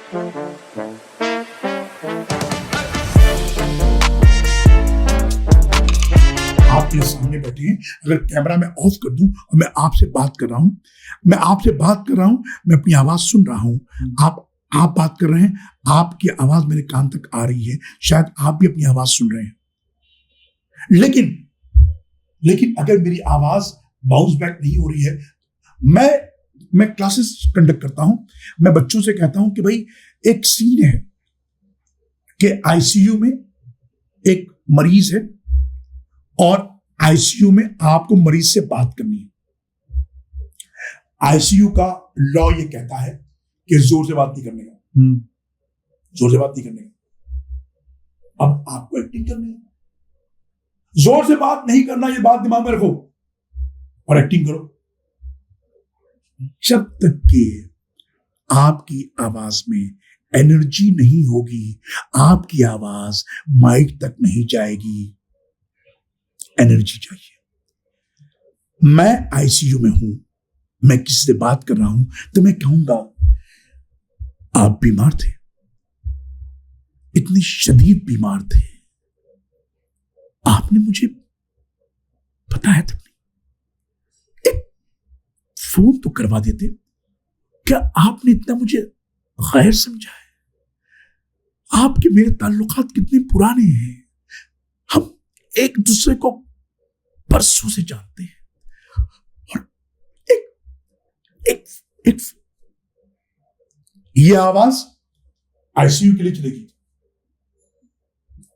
आप मेरे सामने बैठे हैं, अगर कैमरा मैं ऑफ कर दूं और मैं आपसे बात कर रहा हूं, मैं अपनी आवाज सुन रहा हूं, आप बात कर रहे हैं, आपकी आवाज मेरे कान तक आ रही है, शायद आप भी अपनी आवाज सुन रहे हैं, लेकिन अगर मेरी आवाज बाउंस बैक नहीं हो रही है, मैं क्लासेस कंडक्ट करता हूं, मैं बच्चों से कहता हूं कि भाई एक सीन है कि आईसीयू में एक मरीज है और आईसीयू में आपको मरीज से बात करनी है। आईसीयू का लॉ ये कहता है कि जोर से बात नहीं करने का, जोर से बात नहीं करने का। अब आपको एक्टिंग करनी है, जोर से बात नहीं करना, ये बात दिमाग में रखो और एक्टिंग करो। जब तक कि आपकी आवाज में एनर्जी नहीं होगी, आपकी आवाज माइक तक नहीं जाएगी। एनर्जी चाहिए। मैं आईसीयू में हूं, मैं किसी से बात कर रहा हूं तो मैं कहूंगा आप बीमार थे, इतनी शदीद बीमार थे, आपने मुझे बताया तक नहीं, एक फोन तो करवा देते, क्या आपने इतना मुझे गैर समझा है? आपके मेरे ताल्लुकात कितने पुराने हैं, हम एक दूसरे को बरसों से जानते हैं, और एक ये आवाज आईसीयू के लिए चलेगी,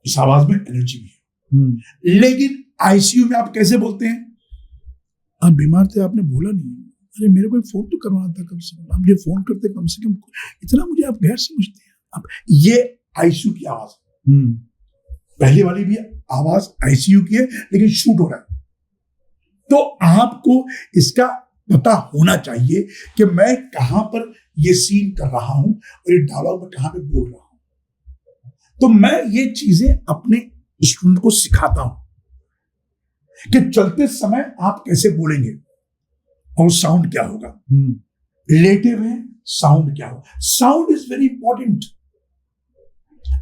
इस आवाज में एनर्जी भी है। लेकिन आईसीयू में आप कैसे बोलते हैं? आप बीमार थे, आपने बोला नहीं, अरे मेरे को फोन तो करवाना था कम से कम, आप मुझे फोन करते कम से कम, इतना मुझे आप गैर समझते हैं। अब ये आईसीयू की आवाज, पहले वाली भी आवाज आईसीयू की है लेकिन शूट हो रहा है, तो आपको इसका पता होना चाहिए कि मैं कहां पर ये सीन कर रहा हूं और ये डायलॉग में कहां पे बोल रहा हूं। तो मैं ये चीजें अपने स्टूडेंट को सिखाता हूं कि चलते समय आप कैसे बोलेंगे और साउंड क्या होगा, लेटे हुए साउंड क्या होगा। Sound is very important.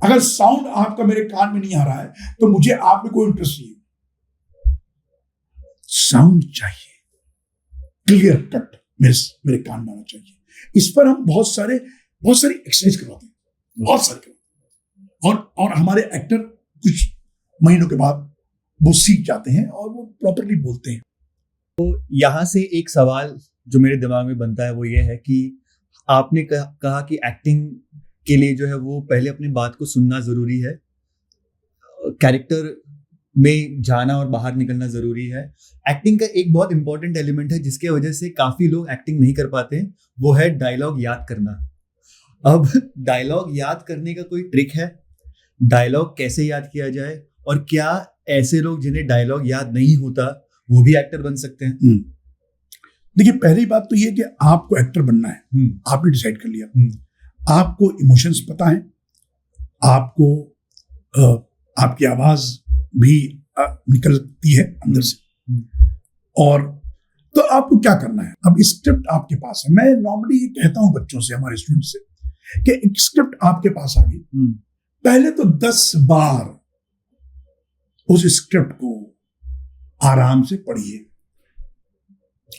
अगर साउंड आपका मेरे कान में नहीं आ रहा है तो मुझे आप में कोई इंटरेस्ट नहीं है। साउंड चाहिए, क्लियर कट मेरे कान में आना चाहिए। इस पर हम बहुत सारी एक्सरसाइज करवाते हैं, बहुत सारे, और हमारे एक्टर कुछ महीनों के बाद वो सीख जाते हैं और वो प्रॉपरली बोलते हैं। तो यहाँ से एक सवाल जो मेरे दिमाग में बनता है वो ये है कि आपने कहा कि एक्टिंग के लिए जो है वो पहले अपनी बात को सुनना जरूरी है, कैरेक्टर में जाना और बाहर निकलना जरूरी है। एक्टिंग का एक बहुत इंपॉर्टेंट एलिमेंट है जिसके वजह से काफी लोग एक्टिंग नहीं कर पाते हैं, वो है डायलॉग याद करना। अब डायलॉग याद करने का कोई ट्रिक है? डायलॉग कैसे याद किया जाए, और क्या ऐसे लोग जिन्हें डायलॉग याद नहीं होता वो भी एक्टर बन सकते हैं? देखिए, पहली बात तो ये कि आपको एक्टर बनना है, आपने डिसाइड कर लिया, आपको इमोशंस पता है, आपको आपकी आवाज भी निकलती है अंदर से, और तो आपको क्या करना है? अब स्क्रिप्ट आपके पास है। मैं नॉर्मली ये कहता हूं बच्चों से, हमारे स्टूडेंट से, कि एक स्क्रिप्ट आपके पास आ गई, पहले तो 10 बार उस स्क्रिप्ट को आराम से पढ़िए,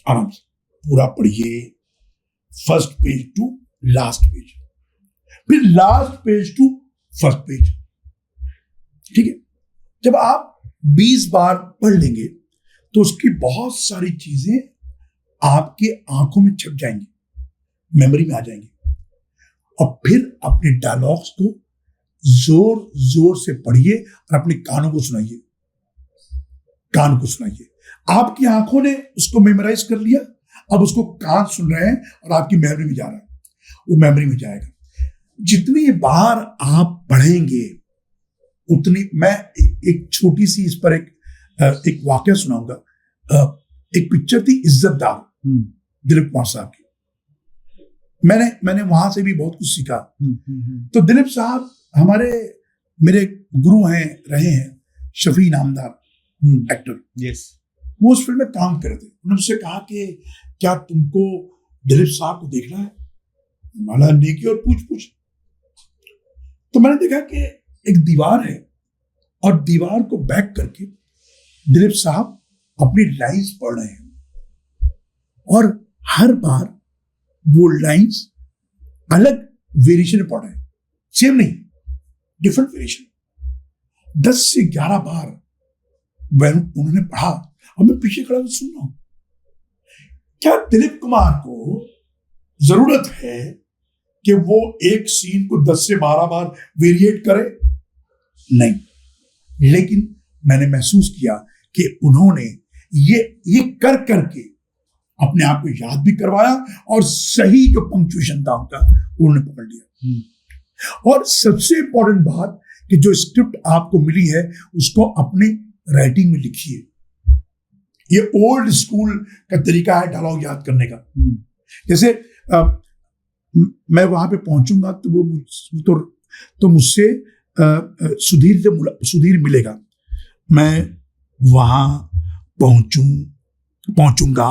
आराम से पूरा पढ़िए, first page to last page, फिर last page to first page. ठीक है? जब आप 20 बार पढ़ लेंगे तो उसकी बहुत सारी चीजें आपके आंखों में छप जाएंगी, मेमोरी में आ जाएंगी, और फिर अपने डायलॉग्स को जोर जोर से पढ़िए और अपने कानों को सुनाइए, कान को सुनाइए। आपकी आंखों ने उसको मेमोराइज कर लिया, अब उसको कान सुन रहे हैं और आपकी मेमोरी में जा रहा है, वो मेमोरी में जाएगा। जितनी बार आप पढ़ेंगे उतनी, मैं एक छोटी सी इस पर एक वाकया सुनाऊंगा। एक पिक्चर थी इज्जतदार, दिलीप कुमार साहब की। मैंने वहां से भी बहुत कुछ सीखा। तो दिलीप साहब मेरे गुरु रहे हैं, शफी नामदार एक्टर। यस। वो उस फिल्म में काम कर रहे थे। उन्होंने मुझसे कहा कि क्या तुमको दिलीप साहब को देखना है? माला नेकी और पूछ पूछ। तो मैंने देखा कि एक दीवार है और दीवार को बैक करके दिलीप साहब अपनी लाइंस पढ़ रहे हैं और हर बार वो लाइंस अलग वेरिएशन में पढ़ रहे हैं, सेम नहीं, डिफरेंट वेरिएशन। 10 से 11 बार उन्होंने पढ़ा और मैं पीछे खड़ा सुन रहा हूं। क्या दिलीप कुमार को जरूरत है कि वो एक सीन को 10 से 12 बार वेरिएट करे? नहीं, लेकिन मैंने महसूस किया कि उन्होंने ये कर करके अपने आप को याद भी करवाया और सही जो पंक्चुएशन था उनका उन्होंने पकड़ लिया। और सबसे इंपॉर्टेंट बात कि जो स्क्रिप्ट आपको मिली है उसको अपने राइटिंग में लिखिए। ये ओल्ड स्कूल का तरीका है डायलॉग याद करने का। जैसे मैं वहां पे पहुंचूंगा तो वो तो मुझसे सुधीर मिलेगा। मैं वहां पहुंचूंगा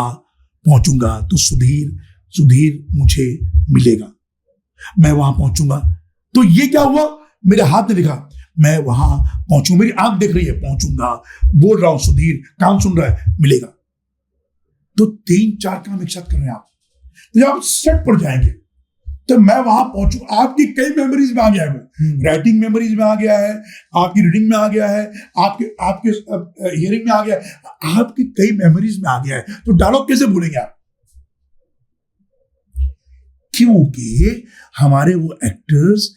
तो सुधीर मुझे मिलेगा। मैं वहां पहुंचूंगा तो ये क्या हुआ, मेरे हाथ ने लिखा मैं वहां पहुंचूंगा, मेरी आंख देख रही है पहुंचूंगा, बोल रहा हूं सुधीर काम सुन रहा है मिलेगा। तो 3-4 काम एक साथ कर रहे हैं आप। तो जब आप सेट पर जाएंगे तो मैं वहां पहुंचू, आपकी कई मेमोरीज में आ गया है, वो राइटिंग मेमोरीज में आ गया है, आपकी रीडिंग में आ गया है, आपके हियरिंग में आ गया है, आपकी कई मेमोरीज में आ गया है। तो डायलॉग कैसे भूलेंगे आप? क्योंकि हमारे वो एक्टर्स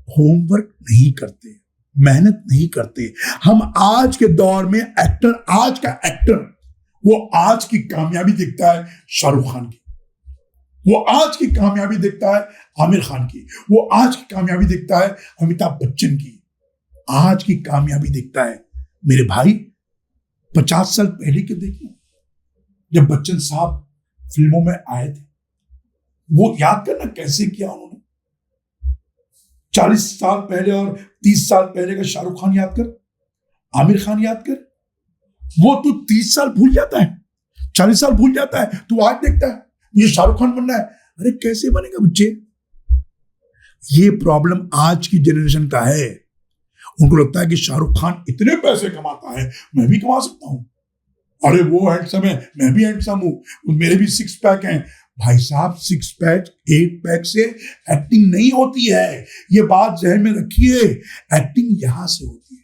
होमवर्क नहीं करते, मेहनत नहीं करते। हम आज के दौर में आज का एक्टर वो आज की कामयाबी देखता है शाहरुख खान की, वो आज की कामयाबी देखता है आमिर खान की, वो आज की कामयाबी देखता है अमिताभ बच्चन की, आज की कामयाबी देखता है मेरे भाई 50 साल पहले के। देखिए जब बच्चन साहब फिल्मों में आए थे, वो याद करना कैसे किया उन्होंने। 40 साल पहले और 30 साल पहले का शाहरुख खान याद कर, आमिर खान याद कर। वो तो 30 साल भूल जाता है, 40 साल भूल जाता है, तो आज देखता है ये शाहरुख खान बनना है। अरे कैसे बनेगा बच्चे? ये प्रॉब्लम आज की जनरेशन का है। उनको लगता है कि शाहरुख खान इतने पैसे कमाता है, मैं भी कमा सकता हूं। अरे वो हैंडसम है, मैं भी हैंडसम हूं, मेरे भी 6 पैक हैं। भाई साहब 6 पैक 8 पैक से एक्टिंग नहीं होती है, ये बात जहन में रखिए। एक्टिंग यहां से होती है।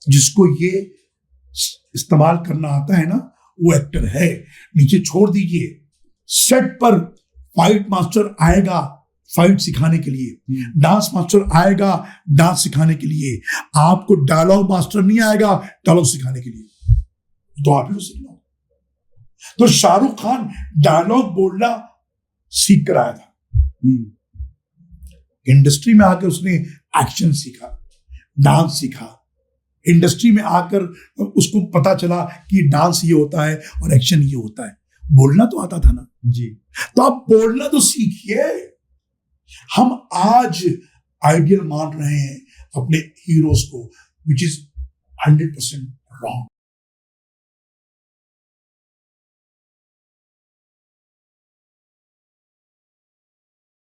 जिसको ये इस्तेमाल करना आता है ना, वो एक्टर है। नीचे छोड़ दीजिए, सेट पर फाइट मास्टर आएगा फाइट सिखाने के लिए, डांस मास्टर आएगा डांस सिखाने के लिए, आपको डायलॉग मास्टर नहीं आएगा डायलॉग सिखाने के लिए, तो आप ही को सीखना। तो शाहरुख खान डायलॉग बोलना सीख कर आया था, इंडस्ट्री में आकर उसने एक्शन सीखा, डांस सीखा। इंडस्ट्री में आकर उसको पता चला कि डांस ये होता है और एक्शन ये होता है। बोलना तो आता था ना जी, तो आप बोलना तो सीखिए। हम आज आइडियल मान रहे हैं अपने हीरोज को, विच इज 100% रॉन्ग।